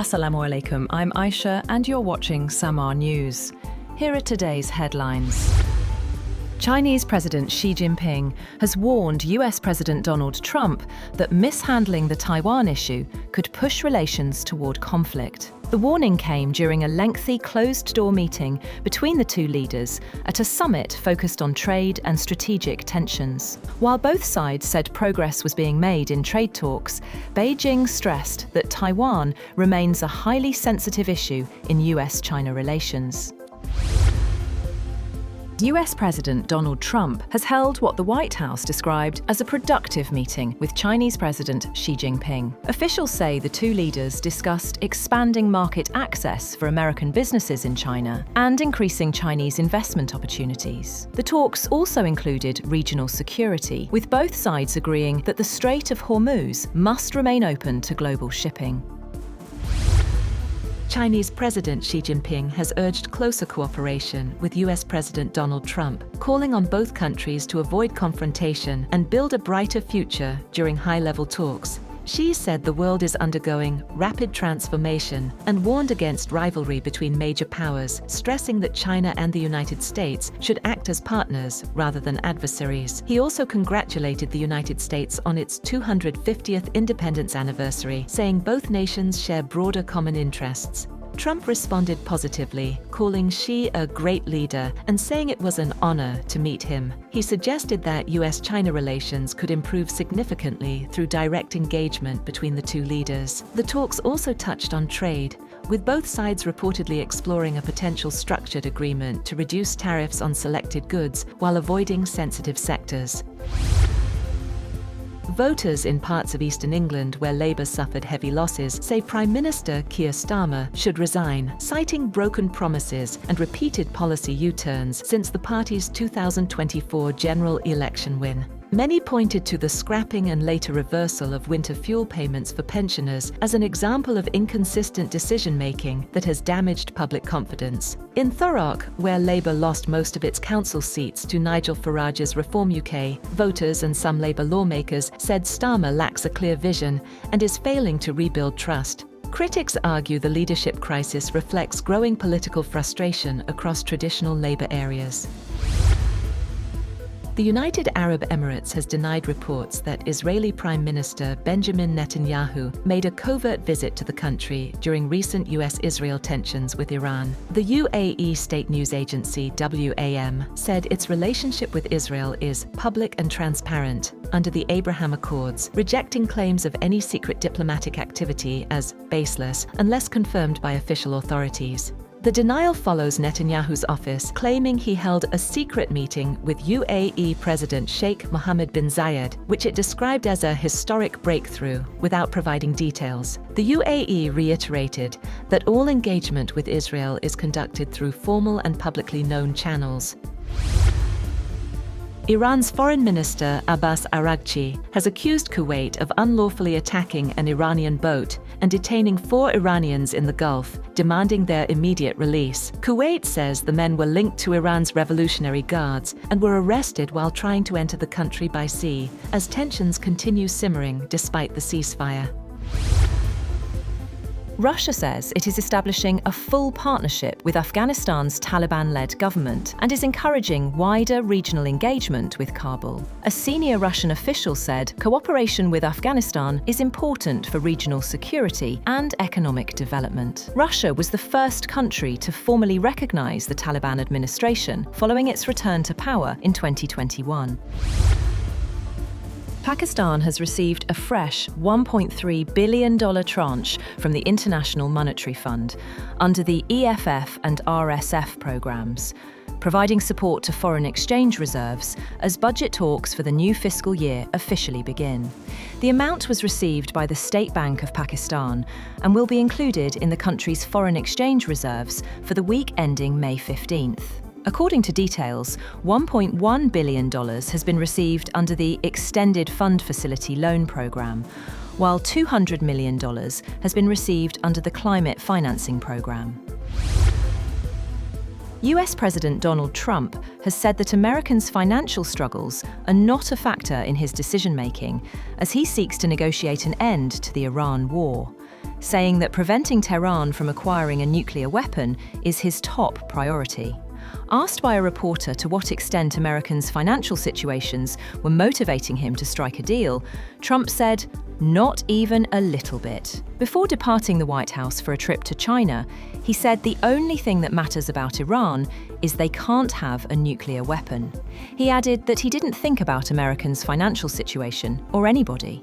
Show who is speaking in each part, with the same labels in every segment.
Speaker 1: Assalamu alaikum, I'm Aisha and you're watching SAMAA News. Here are today's headlines. Chinese President Xi Jinping has warned US President Donald Trump that mishandling the Taiwan issue could push relations toward conflict. The warning came during a lengthy closed-door meeting between the two leaders at a summit focused on trade and strategic tensions. While both sides said progress was being made in trade talks, Beijing stressed that Taiwan remains a highly sensitive issue in US-China relations. US President Donald Trump has held what the White House described as a productive meeting with Chinese President Xi Jinping. Officials say the two leaders discussed expanding market access for American businesses in China and increasing Chinese investment opportunities. The talks also included regional security, with both sides agreeing that the Strait of Hormuz must remain open to global shipping. Chinese President Xi Jinping has urged closer cooperation with US President Donald Trump, calling on both countries to avoid confrontation and build a brighter future during high-level talks. Xi said the world is undergoing rapid transformation and warned against rivalry between major powers, stressing that China and the United States should act as partners rather than adversaries. He also congratulated the United States on its 250th independence anniversary, saying both nations share broader common interests. Trump responded positively, calling Xi a great leader and saying it was an honor to meet him. He suggested that US-China relations could improve significantly through direct engagement between the two leaders. The talks also touched on trade, with both sides reportedly exploring a potential structured agreement to reduce tariffs on selected goods while avoiding sensitive sectors. Voters in parts of eastern England where Labour suffered heavy losses say Prime Minister Keir Starmer should resign, citing broken promises and repeated policy U-turns since the party's 2024 general election win. Many pointed to the scrapping and later reversal of winter fuel payments for pensioners as an example of inconsistent decision-making that has damaged public confidence. In Thurrock, where Labour lost most of its council seats to Nigel Farage's Reform UK, voters and some Labour lawmakers said Starmer lacks a clear vision and is failing to rebuild trust. Critics argue the leadership crisis reflects growing political frustration across traditional Labour areas. The United Arab Emirates has denied reports that Israeli Prime Minister Benjamin Netanyahu made a covert visit to the country during recent US-Israel tensions with Iran. The UAE state news agency WAM said its relationship with Israel is public and transparent under the Abraham Accords, rejecting claims of any secret diplomatic activity as baseless unless confirmed by official authorities. The denial follows Netanyahu's office claiming he held a secret meeting with UAE President Sheikh Mohammed bin Zayed, which it described as a historic breakthrough, without providing details. The UAE reiterated that all engagement with Israel is conducted through formal and publicly known channels. Iran's Foreign Minister Abbas Araghchi has accused Kuwait of unlawfully attacking an Iranian boat and detaining 4 Iranians in the Gulf, demanding their immediate release. Kuwait says the men were linked to Iran's Revolutionary Guards and were arrested while trying to enter the country by sea, as tensions continue simmering despite the ceasefire. Russia says it is establishing a full partnership with Afghanistan's Taliban-led government and is encouraging wider regional engagement with Kabul. A senior Russian official said cooperation with Afghanistan is important for regional security and economic development. Russia was the first country to formally recognize the Taliban administration following its return to power in 2021. Pakistan has received a fresh $1.3 billion tranche from the International Monetary Fund under the EFF and RSF programs, providing support to foreign exchange reserves as budget talks for the new fiscal year officially begin. The amount was received by the State Bank of Pakistan and will be included in the country's foreign exchange reserves for the week ending May 15th. According to details, $1.1 billion has been received under the Extended Fund Facility Loan Programme, while $200 million has been received under the Climate Financing Programme. US President Donald Trump has said that Americans' financial struggles are not a factor in his decision-making as he seeks to negotiate an end to the Iran war.
Speaker 2: saying that preventing Tehran from acquiring a nuclear weapon is his top priority. Asked by a reporter to what extent Americans' financial situations were motivating him to strike a deal, Trump said, "Not even a little bit." Before departing the White House for a trip to China, he said the only thing that matters about Iran is they can't have a nuclear weapon. He added that he didn't think about Americans' financial situation or anybody.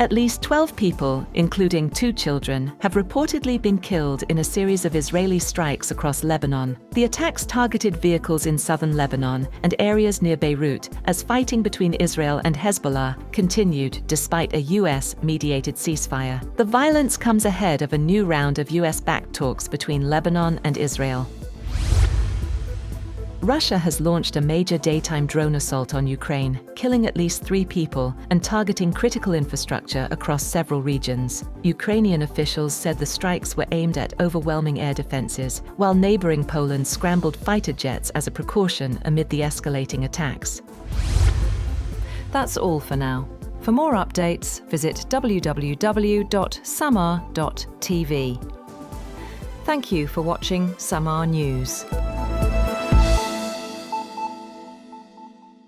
Speaker 1: At least 12 people, including 2 children, have reportedly been killed in a series of Israeli strikes across Lebanon. The attacks targeted vehicles in southern Lebanon and areas near Beirut as fighting between Israel and Hezbollah continued despite a US-mediated ceasefire. The violence comes ahead of a new round of US-backed talks between Lebanon and Israel. Russia has launched a major daytime drone assault on Ukraine, killing at least 3 people and targeting critical infrastructure across several regions. Ukrainian officials said the strikes were aimed at overwhelming air defenses, while neighboring Poland scrambled fighter jets as a precaution amid the escalating attacks.
Speaker 2: That's all for now. For more updates, visit www.SAMAA TV. Thank you for watching SAMAA News.